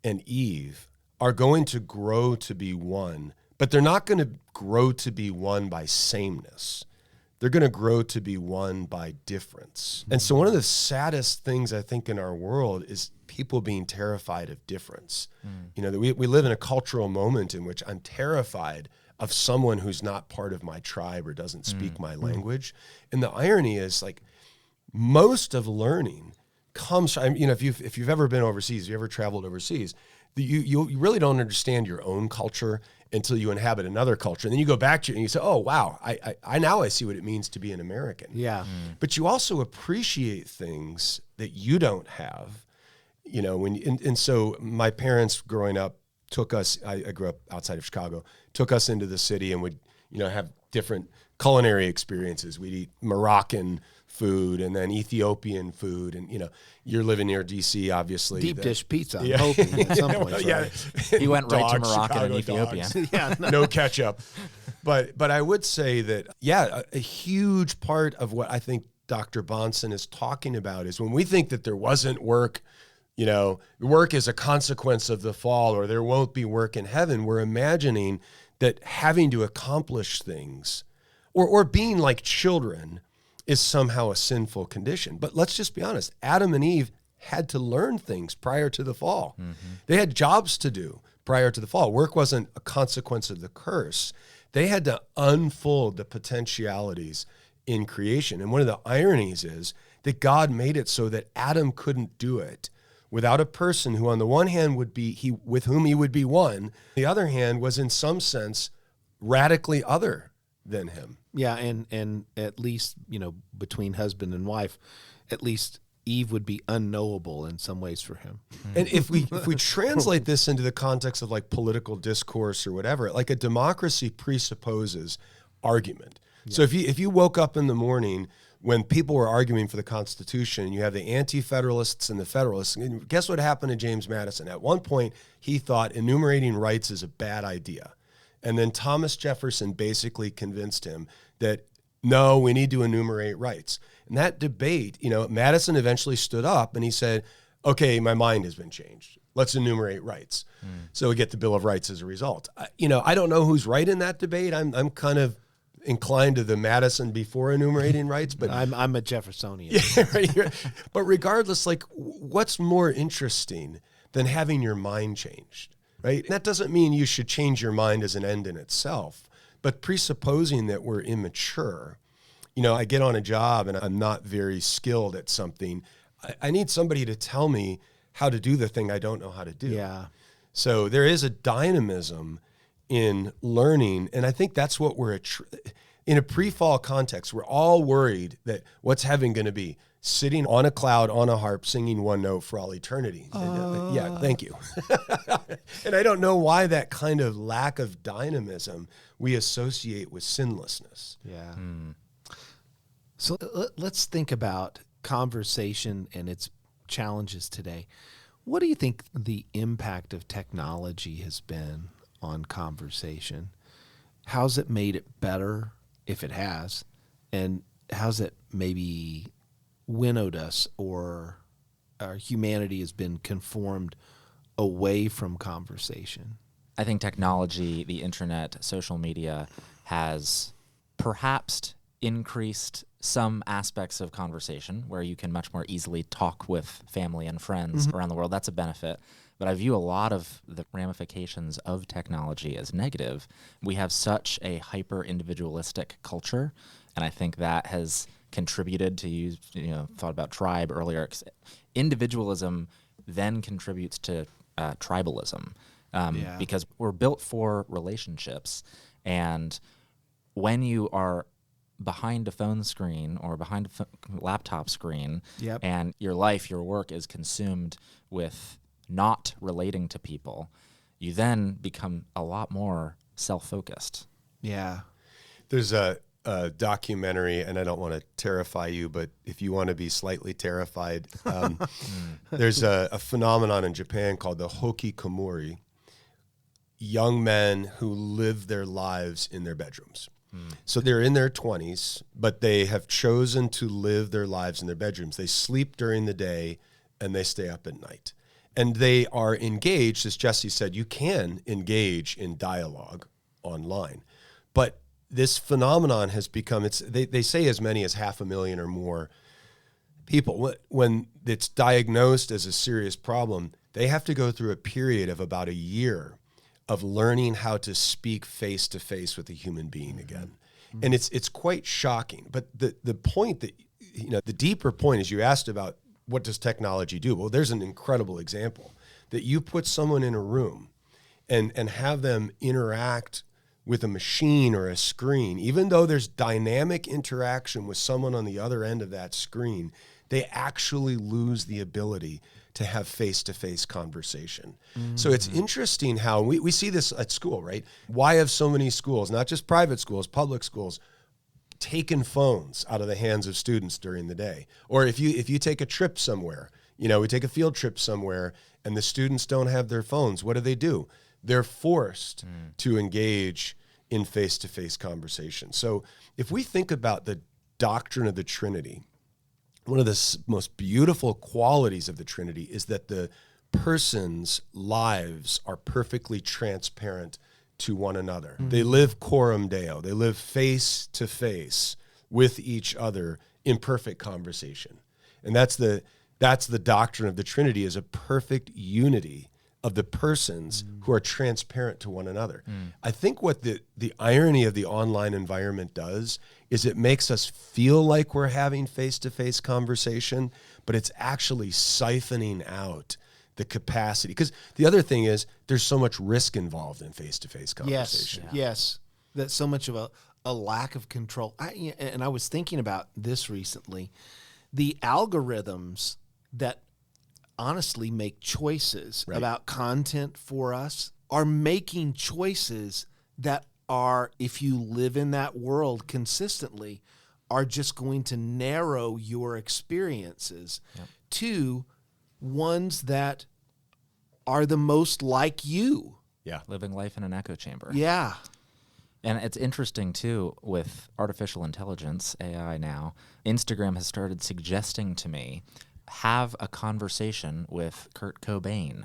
and Eve are going to grow to be one, but they're not going to grow to be one by sameness. They're going to grow to be one by difference. And so one of the saddest things I think in our world is people being terrified of difference. You know, that we live in a cultural moment in which I'm terrified of someone who's not part of my tribe or doesn't speak my language. And the irony is, like, most of learning comes from, you know, if you've ever been overseas, if you ever traveled overseas, you really don't understand your own culture until you inhabit another culture. And then you go back to it and you say, oh, wow, I now I see what it means to be an American. Yeah. But you also appreciate things that you don't have, you know, and so my parents growing up took us, I grew up outside of Chicago, took us into the city and would, you know, have different culinary experiences. We'd eat Moroccan food and then Ethiopian food. And, you know, you're living near DC, obviously. Deep dish pizza, I'm hoping at some point. Yeah. He went right to Dogs, Morocco and Chicago Ethiopia. dogs. Yeah, No ketchup. But I would say that, yeah, a huge part of what I think Dr. Bonson is talking about is when we think that there wasn't work, you know, work is a consequence of the fall, or there won't be work in heaven, we're imagining that having to accomplish things or being like children is somehow a sinful condition. But let's just be honest. Adam and Eve had to learn things prior to the fall. They had jobs to do prior to the fall. Work wasn't a consequence of the curse. They had to unfold the potentialities in creation. And one of the ironies is that God made it so that Adam couldn't do it without a person who on the one hand would be with whom he would be one, the other hand was in some sense radically other than him. Yeah, and at least, you know, between husband and wife, at least Eve would be unknowable in some ways for him. And if we translate this into the context of like political discourse or whatever, like a democracy presupposes argument. Yeah. So if you woke up in the morning when people were arguing for the Constitution, you have the anti-federalists and the federalists. And guess what happened to James Madison? At one point, he thought enumerating rights is a bad idea. And then Thomas Jefferson basically convinced him that, no, we need to enumerate rights. And that debate, you know, Madison eventually stood up and he said, okay, my mind has been changed. Let's enumerate rights. So we get the Bill of Rights as a result. I don't know who's right in that debate. I'm kind of inclined to the Madison before enumerating rights, but I'm a Jeffersonian. Yeah, right. But regardless, like, what's more interesting than having your mind changed, right? And that doesn't mean you should change your mind as an end in itself, but presupposing that we're immature. You know, I get on a job and I'm not very skilled at something. I need somebody to tell me how to do the thing I don't know how to do. Yeah. So there is a dynamism in learning, and I think that's what we're in a pre-fall context. We're all worried that what's heaven going to be? Sitting on a cloud on a harp singing one note for all eternity. Yeah, thank you. And I don't know why that kind of lack of dynamism we associate with sinlessness. Yeah. So let's think about conversation and its challenges today. What do you think the impact of technology has been on conversation? How's it made it better, if it has, and how's it maybe winnowed us, or our humanity has been conformed away from conversation? I think technology, the internet, social media has perhaps increased some aspects of conversation where you can much more easily talk with family and friends around the world. That's a benefit. But I view a lot of the ramifications of technology as negative. We have such a hyper-individualistic culture, and I think that has contributed to, you thought about tribe earlier. Individualism then contributes to tribalism because we're built for relationships. And when you are behind a phone screen or behind a laptop screen, Yep. and your life, your work is consumed with not relating to people, you then become a lot more self-focused. Yeah. There's a documentary, and I don't want to terrify you, but if you want to be slightly terrified, there's a phenomenon in Japan called the hikikomori, young men who live their lives in their bedrooms. So they're in their 20s, but they have chosen to live their lives in their bedrooms. They sleep during the day and they stay up at night. And they are engaged, as Jesse said, you can engage in dialogue online. But this phenomenon has become, they say as many as 500,000 or more people. When it's diagnosed as a serious problem, they have to go through a period of about a year of learning how to speak face-to-face with a human being again. And it's quite shocking. But the point that, the deeper point is, you asked about what does technology do? Well, there's an incredible example that you put someone in a room and have them interact with a machine or a screen. Even though there's dynamic interaction with someone on the other end of that screen, they actually lose the ability to have face-to-face conversation. So it's interesting how we see this at school, right? Why have so many schools, not just private schools, public schools, taken phones out of the hands of students during the day? Or if you take a trip somewhere, we take a field trip somewhere and the students don't have their phones, what do? They're forced to engage in face-to-face conversation. So if we think about the doctrine of the Trinity, one of the most beautiful qualities of the Trinity is that the persons' lives are perfectly transparent to one another. They live coram Deo. They live face to face with each other in perfect conversation. And that's the doctrine of the Trinity, is a perfect unity of the persons who are transparent to one another. I think what the irony of the online environment does is it makes us feel like we're having face-to-face conversation, but it's actually siphoning out the capacity. Because the other thing is, there's so much risk involved in face-to-face conversation. Yes. That's so much of a lack of control. And I was thinking about this recently. The algorithms that honestly make choices about content for us are making choices that are, if you live in that world consistently, are just going to narrow your experiences to ones that are the most like you. Yeah. Living life in an echo chamber. Yeah. And it's interesting, too, with artificial intelligence, AI now, Instagram has started suggesting to me, have a conversation with Kurt Cobain.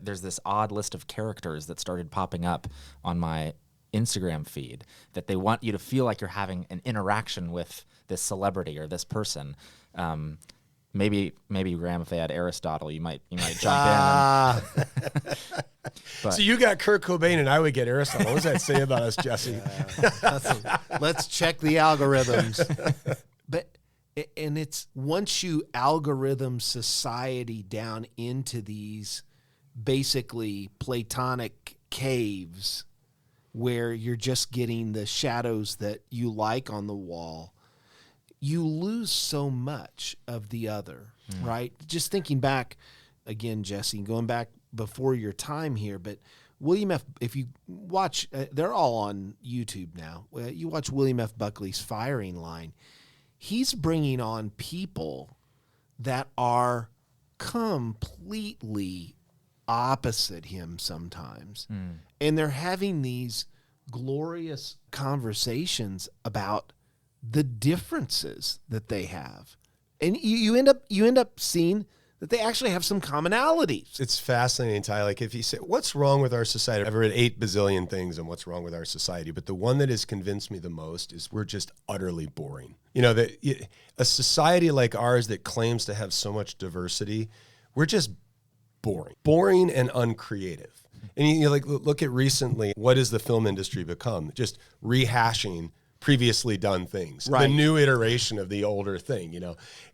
There's this odd list of characters that started popping up on my Instagram feed that they want you to feel like you're having an interaction with this celebrity or this person. Maybe Graham, if they had Aristotle, you might jump in. So you got Kurt Cobain and I would get Aristotle. What does that say about us, Jesse? Let's check the algorithms. And it's, once you algorithm society down into these basically Platonic caves where you're just getting the shadows that you like on the wall, you lose so much of the other, right? Just thinking back, again, Jesse, going back before your time here, but if you watch, they're all on YouTube now. You watch William F. Buckley's Firing Line. He's bringing on people that are completely opposite him sometimes. And they're having these glorious conversations about the differences that they have. And you end up seeing that they actually have some commonalities. It's fascinating, Ty. Like, if you say, what's wrong with our society? I've read 8 bazillion things on what's wrong with our society, but the one that has convinced me the most is we're just utterly boring. That a society like ours that claims to have so much diversity, we're just boring and uncreative. And you look at recently, what has the film industry become? Just rehashing previously done things, the new iteration of the older thing,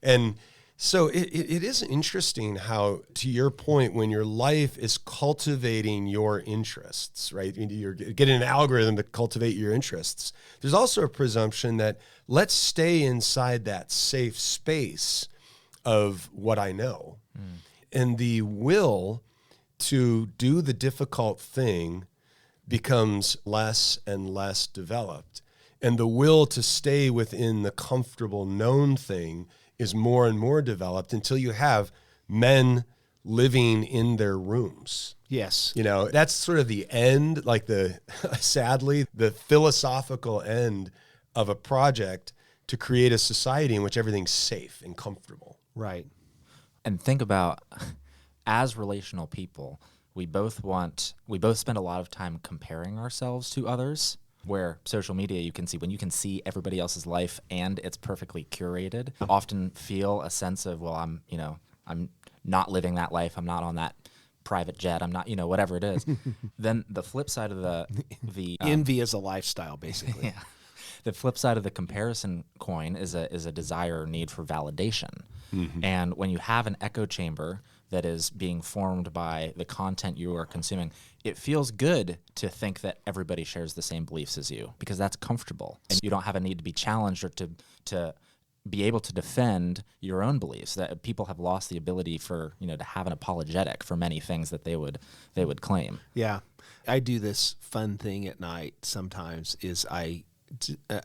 And So it is interesting how, to your point, when your life is cultivating your interests, right? You're getting an algorithm to cultivate your interests. There's also a presumption that let's stay inside that safe space of what I know. And the will to do the difficult thing becomes less and less developed. And the will to stay within the comfortable known thing is more and more developed until you have men living in their rooms. Yes. That's sort of the end, like sadly, the philosophical end of a project to create a society in which everything's safe and comfortable. Right. And think about, as relational people, we both spend a lot of time comparing ourselves to others. Where social media, when you can see everybody else's life and it's perfectly curated, you often feel a sense of, well, I'm not living that life. I'm not on that private jet. I'm not, whatever it is. Then the flip side of the envy is a lifestyle, basically. Yeah. The flip side of the comparison coin is a desire or need for validation. Mm-hmm. And when you have an echo chamber that is being formed by the content you are consuming, it feels good to think that everybody shares the same beliefs as you, because that's comfortable. And you don't have a need to be challenged or to be able to defend your own beliefs. That people have lost the ability to have an apologetic for many things that they would claim. Yeah. I do this fun thing at night sometimes is I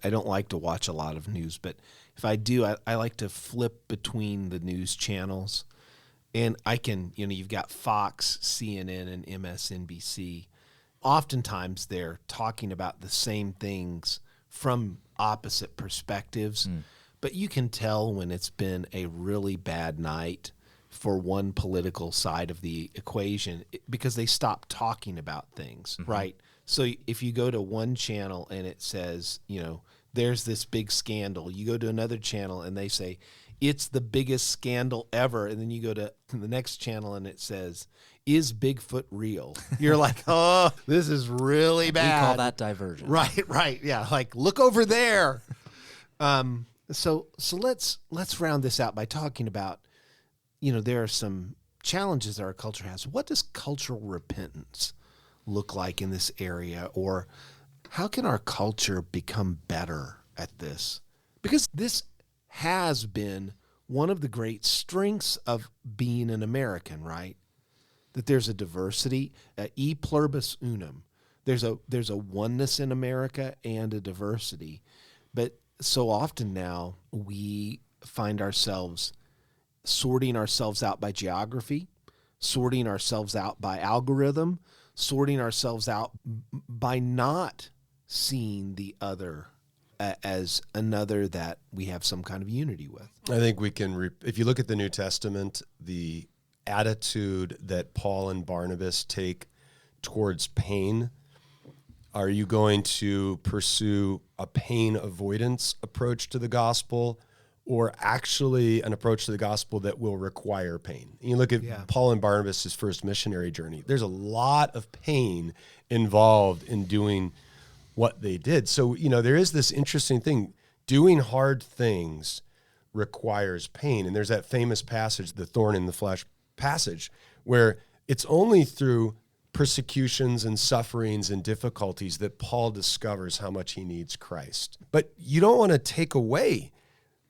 don't like to watch a lot of news, but if I do, I like to flip between the news channels. And I can, you've got Fox, CNN, and MSNBC. Oftentimes they're talking about the same things from opposite perspectives, but you can tell when it's been a really bad night for one political side of the equation because they stop talking about things, right? So if you go to one channel and it says, there's this big scandal, you go to another channel and they say, it's the biggest scandal ever. And then you go to the next channel and it says, is Bigfoot real? You're like, oh, this is really bad. We call that diversion. Right. Yeah. Like, look over there. So let's round this out by talking about, there are some challenges that our culture has. What does cultural repentance look like in this area? Or how can our culture become better at this? Because this has been one of the great strengths of being an American, right? That there's a diversity, e pluribus unum. There's a oneness in America and a diversity. But so often now we find ourselves sorting ourselves out by geography, sorting ourselves out by algorithm, sorting ourselves out by not seeing the other as another that we have some kind of unity with. I think we can, if you look at the New Testament, the attitude that Paul and Barnabas take towards pain, are you going to pursue a pain avoidance approach to the gospel or actually an approach to the gospel that will require pain? And you look at Paul and Barnabas' first missionary journey. There's a lot of pain involved in doing what they did. So, there is this interesting thing. Doing hard things requires pain. And there's that famous passage, the thorn in the flesh passage, where it's only through persecutions and sufferings and difficulties that Paul discovers how much he needs Christ. But you don't want to take away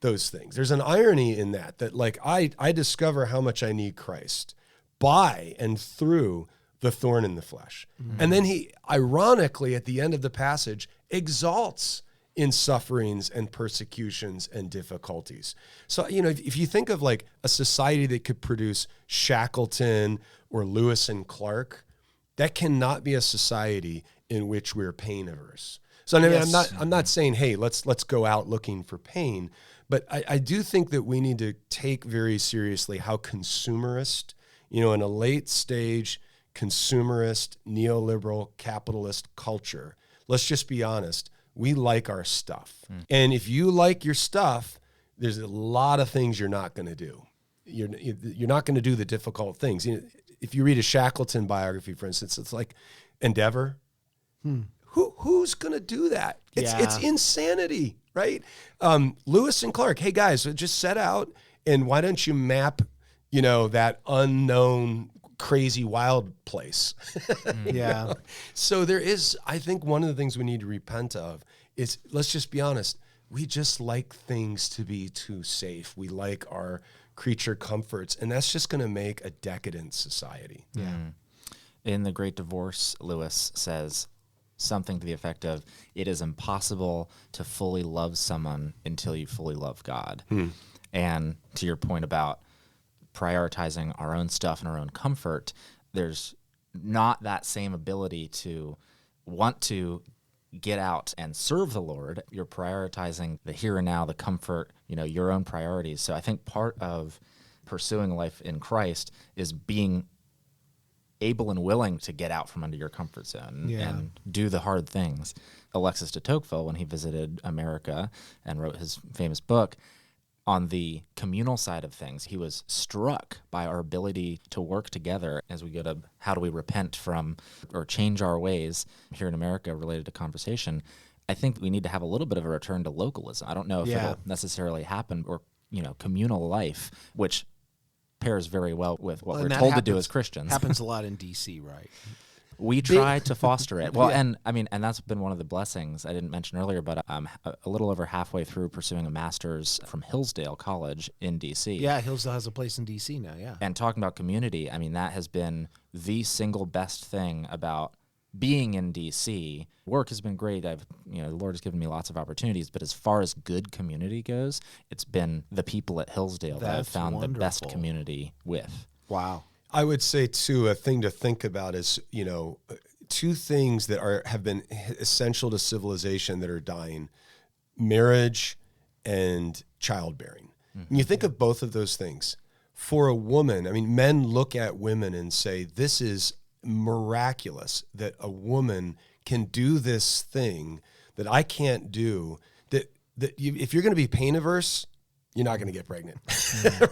those things. There's an irony in that like I discover how much I need Christ by and through the thorn in the flesh. Mm-hmm. And then he, ironically, at the end of the passage, exalts in sufferings and persecutions and difficulties. So, if you think of like a society that could produce Shackleton or Lewis and Clark, that cannot be a society in which we're pain averse. So I'm not saying, hey, let's go out looking for pain, but I do think that we need to take very seriously how consumerist, in a late stage consumerist, neoliberal, capitalist culture. Let's just be honest. We like our stuff. And if you like your stuff, there's a lot of things you're not going to do. You're not going to do the difficult things. If you read a Shackleton biography, for instance, it's like Endeavor. Who's going to do that? It's insanity, right? Lewis and Clark, hey guys, just set out And why don't you map, that unknown, crazy, wild place? Yeah. So there is, I think one of the things we need to repent of is, let's just be honest, we just like things to be too safe. We like our creature comforts, and that's just going to make a decadent society. Yeah. In The Great Divorce, Lewis says something to the effect of, it is impossible to fully love someone until you fully love God. And to your point about prioritizing our own stuff and our own comfort, there's not that same ability to want to get out and serve the Lord. You're prioritizing the here and now, the comfort, your own priorities. So I think part of pursuing life in Christ is being able and willing to get out from under your comfort zone and do the hard things. Alexis de Tocqueville, when he visited America and wrote his famous book, on the communal side of things, he was struck by our ability to work together as we go to how do we repent from or change our ways here in America related to conversation. I think we need to have a little bit of a return to localism. I don't know if it'll necessarily happen, or, communal life, which pairs very well with what we're told to do as Christians. Happens a lot in D.C., right? We try to foster it. Well, and that's been one of the blessings I didn't mention earlier, but I'm a little over halfway through pursuing a master's from Hillsdale College in D.C. Yeah, Hillsdale has a place in D.C. now, yeah. And talking about community, that has been the single best thing about being in D.C. Work has been great. The Lord has given me lots of opportunities, but as far as good community goes, it's been the people at Hillsdale that I've found the best community with. Wow. I would say, too, a thing to think about is, two things that have been essential to civilization that are dying: marriage and childbearing. And you think of both of those things. For a woman, men look at women and say, this is miraculous that a woman can do this thing that I can't do, if you're going to be pain averse, you're not going to get pregnant,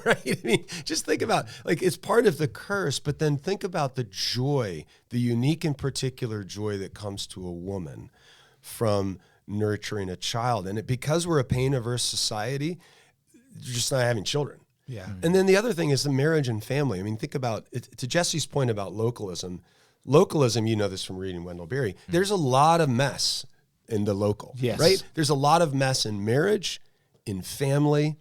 right? Just think about, it's part of the curse, but then think about the joy, the unique and particular joy that comes to a woman from nurturing a child. And because we're a pain-averse society, you're just not having children. Yeah. And then the other thing is the marriage and family. Think about it, to Jesse's point about localism, you know this from reading Wendell Berry, there's a lot of mess in the local, right? There's a lot of mess in marriage, in family,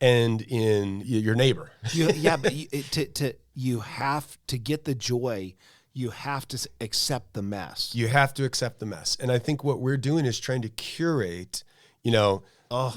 and in your neighbor. But you have to get the joy. You have to accept the mess. You have to accept the mess. And I think what we're doing is trying to curate,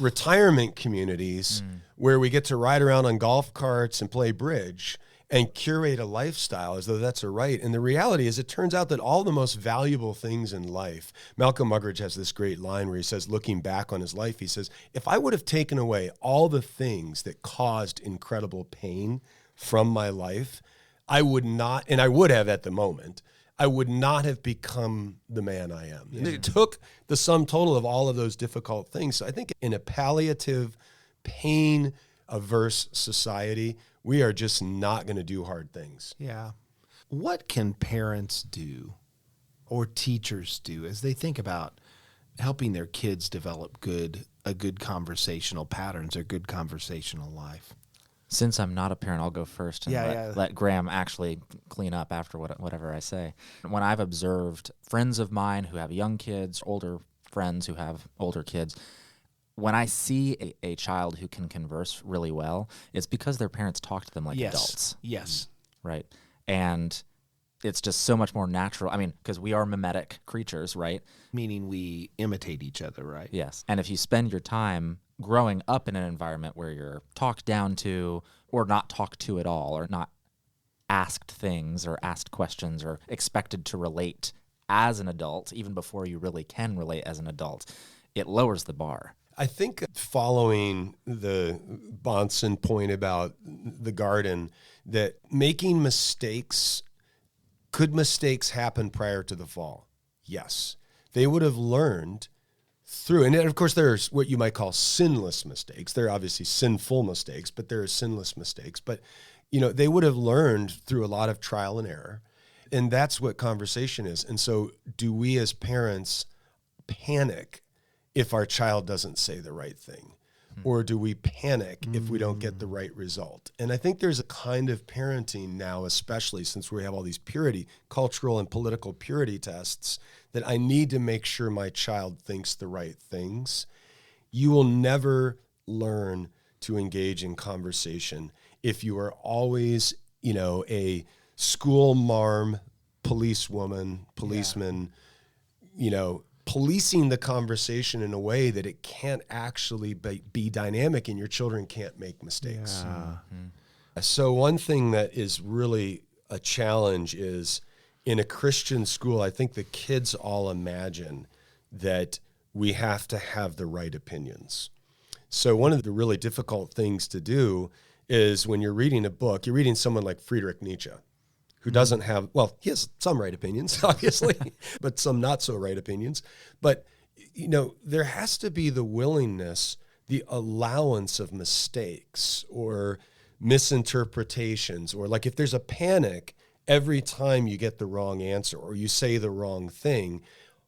retirement communities where we get to ride around on golf carts and play bridge and curate a lifestyle as though that's a right. And the reality is, it turns out that all the most valuable things in life, Malcolm Muggeridge has this great line where he says, looking back on his life, he says, if I would have taken away all the things that caused incredible pain from my life, I would not, and I would have at the moment, I would not have become the man I am. And it took the sum total of all of those difficult things. So I think in a palliative, pain-averse society, we are just not going to do hard things. Yeah. What can parents do or teachers do as they think about helping their kids develop a good conversational patterns or good conversational life? Since I'm not a parent, I'll go first and let Graham actually clean up after whatever I say. When I've observed friends of mine who have young kids, older friends who have older kids, when I see a child who can converse really well, it's because their parents talk to them like adults. Yes. Right. And it's just so much more natural. Because we are mimetic creatures, right? Meaning we imitate each other, right? Yes. And if you spend your time growing up in an environment where you're talked down to or not talked to at all, or not asked things or asked questions or expected to relate as an adult, even before you really can relate as an adult, it lowers the bar. I think following the Bahnsen point about the garden, that making mistakes, could mistakes happen prior to the fall? Yes. They would have learned through, and of course there's what you might call sinless mistakes. There are obviously sinful mistakes, but there are sinless mistakes. But, they would have learned through a lot of trial and error. And that's what conversation is. And so do we as parents panic if our child doesn't say the right thing? or do we panic if we don't get the right result? And I think there's a kind of parenting now, especially since we have all these purity, cultural and political purity tests, that I need to make sure my child thinks the right things. You will never learn to engage in conversation if you are always, a school marm, policewoman, policeman, policing the conversation in a way that it can't actually be dynamic and your children can't make mistakes. So one thing that is really a challenge is in a Christian school, I think the kids all imagine that we have to have the right opinions. So one of the really difficult things to do is when you're reading a book, you're reading someone like Friedrich Nietzsche, who doesn't have, he has some right opinions, obviously, but some not so right opinions. But, there has to be the willingness, the allowance of mistakes or misinterpretations, or like if there's a panic every time you get the wrong answer or you say the wrong thing,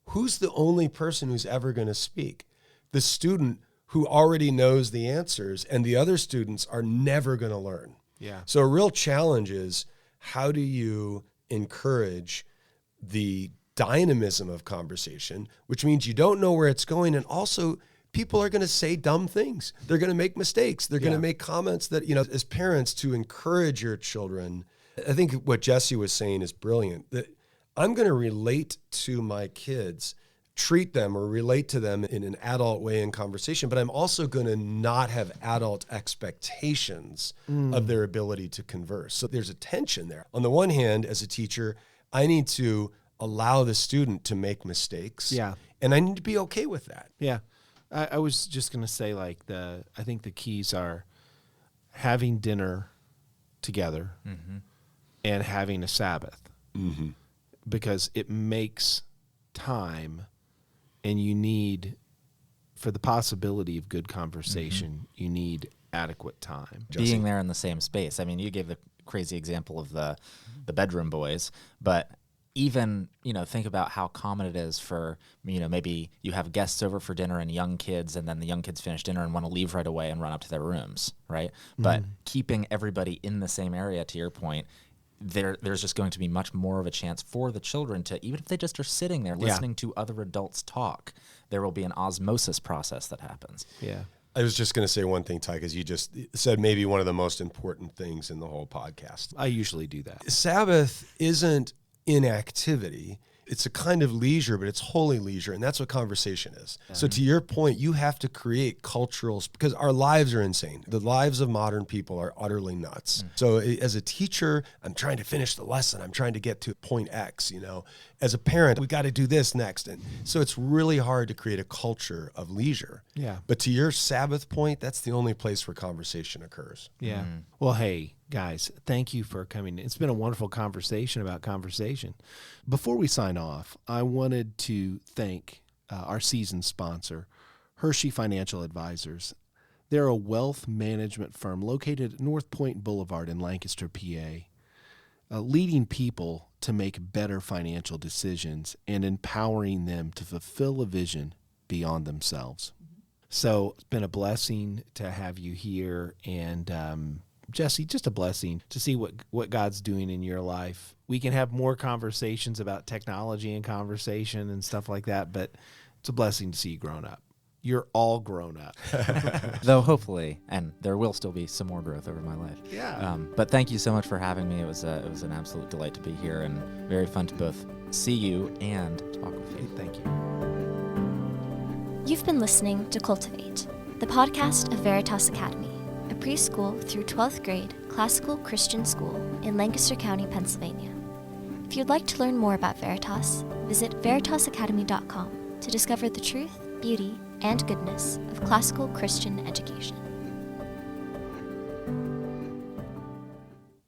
who's the only person who's ever going to speak? The student who already knows the answers, and the other students are never going to learn. Yeah. So a real challenge is, how do you encourage the dynamism of conversation, which means you don't know where it's going, and also people are going to say dumb things. They're going to make mistakes. They're going to make comments that, as parents, to encourage your children. I think what Jesse was saying is brilliant, that I'm going to relate to my kids, treat them or relate to them in an adult way in conversation, but I'm also going to not have adult expectations of their ability to converse. So there's a tension there. On the one hand, as a teacher, I need to allow the student to make mistakes. Yeah. And I need to be okay with that. Yeah. I was just going to say, I think the keys are having dinner together and having a Sabbath, because it makes time. And you need, for the possibility of good conversation, you need adequate time. Being there in the same space. I mean, you gave the crazy example of the bedroom boys, but even, think about how common it is for, maybe you have guests over for dinner and young kids, and then the young kids finish dinner and want to leave right away and run up to their rooms, right? But keeping everybody in the same area, to your point, there's just going to be much more of a chance for the children to, even if they just are sitting there listening to other adults talk, there will be an osmosis process that happens. Yeah. I was just going to say one thing, Ty, because you just said maybe one of the most important things in the whole podcast. I usually do that. Sabbath isn't inactivity. It's a kind of leisure, but it's holy leisure, and that's what conversation is. So to your point, you have to create culturals, because our lives are insane. The lives of modern people are utterly nuts. So as a teacher, I'm trying to finish the lesson. I'm trying to get to point X, As a parent, we got to do this next. And so it's really hard to create a culture of leisure. Yeah. But to your Sabbath point, that's the only place where conversation occurs. Yeah. Well, hey, guys, thank you for coming. It's been a wonderful conversation about conversation. Before we sign off, I wanted to thank our season sponsor, Hershey Financial Advisors. They're a wealth management firm located at North Point Boulevard in Lancaster, PA, leading people to make better financial decisions and empowering them to fulfill a vision beyond themselves. So it's been a blessing to have you here, and Jesse, just a blessing to see what God's doing in your life. We can have more conversations about technology and conversation and stuff like that, but it's a blessing to see you grown up. You're all grown up. Though hopefully, and there will still be some more growth over my life. Yeah. But thank you so much for having me. It was an absolute delight to be here, and very fun to both see you and talk with you. Thank you. You've been listening to Cultivate, the podcast of Veritas Academy, a preschool through 12th grade classical Christian school in Lancaster County, Pennsylvania. If you'd like to learn more about Veritas, visit veritasacademy.com to discover the truth, beauty, and goodness of classical Christian education.